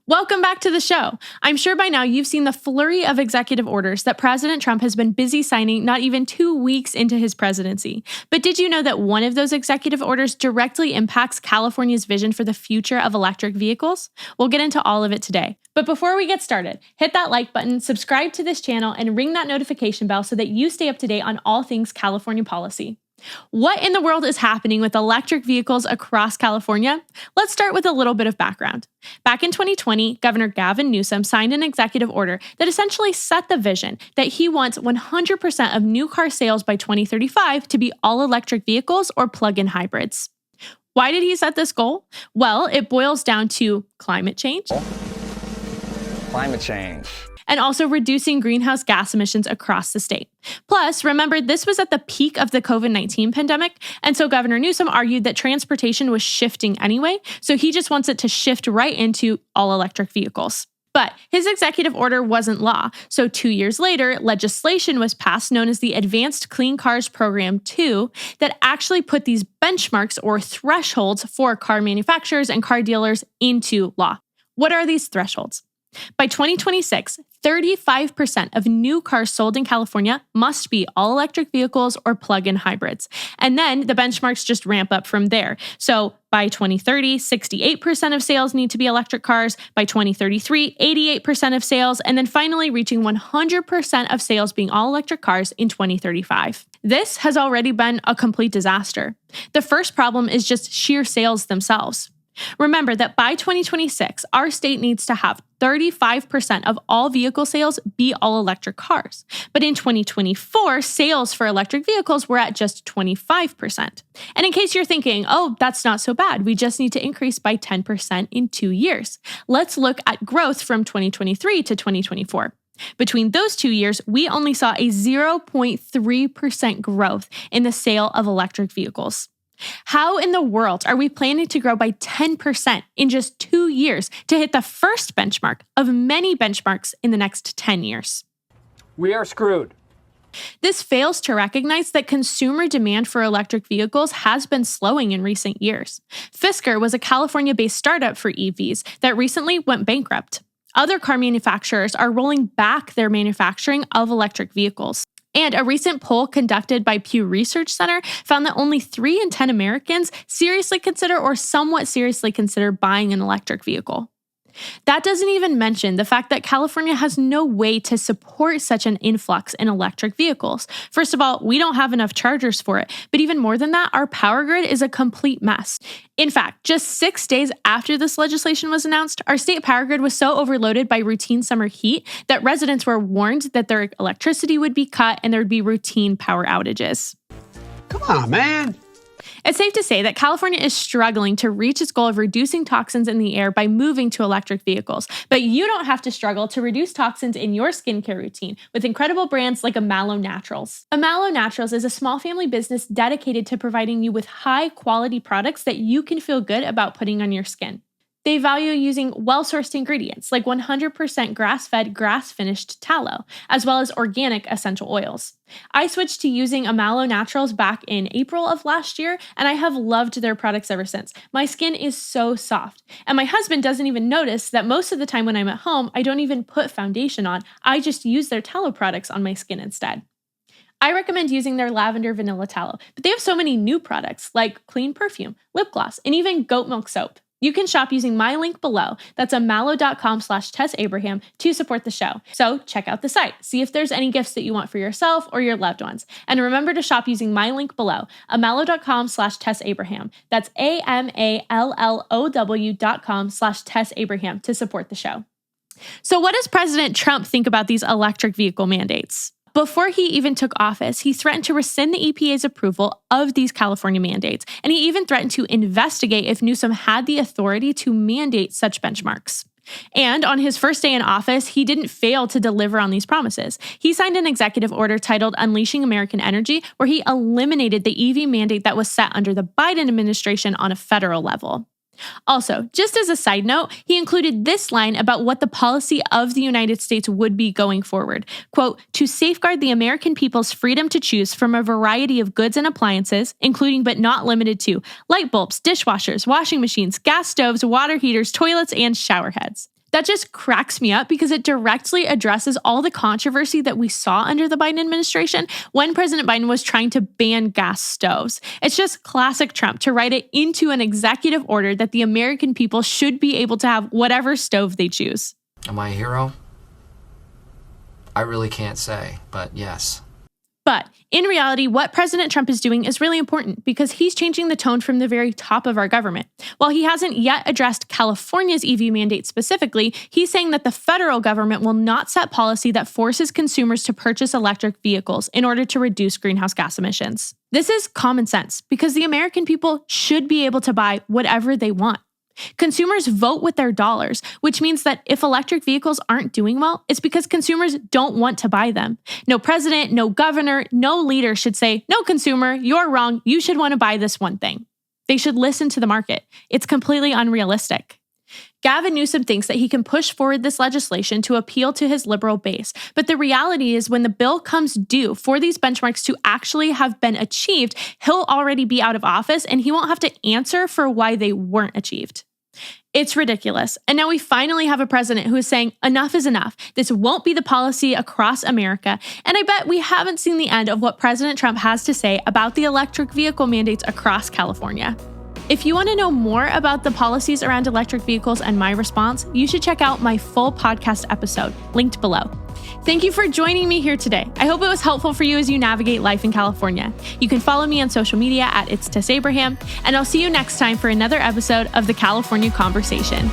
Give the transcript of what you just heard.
Welcome back to the show. I'm sure by now you've seen the flurry of executive orders that President Trump has been busy signing not even 2 weeks into his presidency. But did you know that one of those executive orders directly impacts California's vision for the future of electric vehicles? We'll get into all of it today. But before we get started, hit that like button, subscribe to this channel, and ring that notification bell so that you stay up to date on all things California policy. What in the world is happening with electric vehicles across California? Let's start with a little bit of background. Back in 2020, Governor Gavin Newsom signed an executive order that essentially set the vision that he wants 100% of new car sales by 2035 to be all electric vehicles or plug-in hybrids. Why did he set this goal? Well, it boils down to climate change. And also reducing greenhouse gas emissions across the state. Plus, remember, this was at the peak of the COVID-19 pandemic, and so Governor Newsom argued that transportation was shifting anyway, so he just wants it to shift right into all electric vehicles. But his executive order wasn't law, so 2 years later, legislation was passed known as the Advanced Clean Cars Program 2 that actually put these benchmarks or thresholds for car manufacturers and car dealers into law. What are these thresholds? By 2026, 35% of new cars sold in California must be all-electric vehicles or plug-in hybrids. And then the benchmarks just ramp up from there. So by 2030, 68% of sales need to be electric cars. By 2033, 88% of sales. And then finally reaching 100% of sales being all-electric cars in 2035. This has already been a complete disaster. The first problem is just sheer sales themselves. Remember that by 2026, our state needs to have 35% of all vehicle sales be all electric cars. But in 2024, sales for electric vehicles were at just 25%. And in case you're thinking, oh, that's not so bad, we just need to increase by 10% in 2 years. Let's look at growth from 2023 to 2024. Between those 2 years, we only saw a 0.3% growth in the sale of electric vehicles. How in the world are we planning to grow by 10% in just 2 years to hit the first benchmark of many benchmarks in the next 10 years? We are screwed. This fails to recognize that consumer demand for electric vehicles has been slowing in recent years. Fisker was a California-based startup for EVs that recently went bankrupt. Other car manufacturers are rolling back their manufacturing of electric vehicles. And a recent poll conducted by Pew Research Center found that only 3 in 10 Americans seriously consider or somewhat seriously consider buying an electric vehicle. That doesn't even mention the fact that California has no way to support such an influx in electric vehicles. First of all, we don't have enough chargers for it, but even more than that, our power grid is a complete mess. In fact, just 6 days after this legislation was announced, our state power grid was so overloaded by routine summer heat that residents were warned that their electricity would be cut and there would be routine power outages. Come on, man. It's safe to say that California is struggling to reach its goal of reducing toxins in the air by moving to electric vehicles. But you don't have to struggle to reduce toxins in your skincare routine with incredible brands like Amalo Naturals. Amalo Naturals is a small family business dedicated to providing you with high-quality products that you can feel good about putting on your skin. They value using well-sourced ingredients like 100% grass-fed, grass-finished tallow, as well as organic essential oils. I switched to using Amalo Naturals back in April of last year, and I have loved their products ever since. My skin is so soft, and my husband doesn't even notice that most of the time when I'm at home, I don't even put foundation on. I just use their tallow products on my skin instead. I recommend using their lavender vanilla tallow, but they have so many new products like clean perfume, lip gloss, and even goat milk soap. You can shop using my link below. That's amalo.com/TessAbraham to support the show. So check out the site. See if there's any gifts that you want for yourself or your loved ones. And remember to shop using my link below, amalo.com/TessAbraham. That's AMALLOW.com/TessAbraham to support the show. So what does President Trump think about these electric vehicle mandates? Before he even took office, he threatened to rescind the EPA's approval of these California mandates, and he even threatened to investigate if Newsom had the authority to mandate such benchmarks. And on his first day in office, he didn't fail to deliver on these promises. He signed an executive order titled Unleashing American Energy, where he eliminated the EV mandate that was set under the Biden administration on a federal level. Also, just as a side note, he included this line about what the policy of the United States would be going forward. Quote, to safeguard the American people's freedom to choose from a variety of goods and appliances, including but not limited to light bulbs, dishwashers, washing machines, gas stoves, water heaters, toilets, and shower heads. That just cracks me up because it directly addresses all the controversy that we saw under the Biden administration when President Biden was trying to ban gas stoves. It's just classic Trump to write it into an executive order that the American people should be able to have whatever stove they choose. Am I a hero? I really can't say, but yes. But in reality, what President Trump is doing is really important because he's changing the tone from the very top of our government. While he hasn't yet addressed California's EV mandate specifically, he's saying that the federal government will not set policy that forces consumers to purchase electric vehicles in order to reduce greenhouse gas emissions. This is common sense because the American people should be able to buy whatever they want. Consumers vote with their dollars, which means that if electric vehicles aren't doing well, it's because consumers don't want to buy them. No president, no governor, no leader should say, "No, consumer, you're wrong. You should want to buy this one thing." They should listen to the market. It's completely unrealistic. Gavin Newsom thinks that he can push forward this legislation to appeal to his liberal base. But the reality is when the bill comes due for these benchmarks to actually have been achieved, he'll already be out of office and he won't have to answer for why they weren't achieved. It's ridiculous. And now we finally have a president who is saying enough is enough. This won't be the policy across America. And I bet we haven't seen the end of what President Trump has to say about the electric vehicle mandates across California. If you want to know more about the policies around electric vehicles and my response, you should check out my full podcast episode, linked below. Thank you for joining me here today. I hope it was helpful for you as you navigate life in California. You can follow me on social media at It's Tess Abraham, and I'll see you next time for another episode of the California Conversation.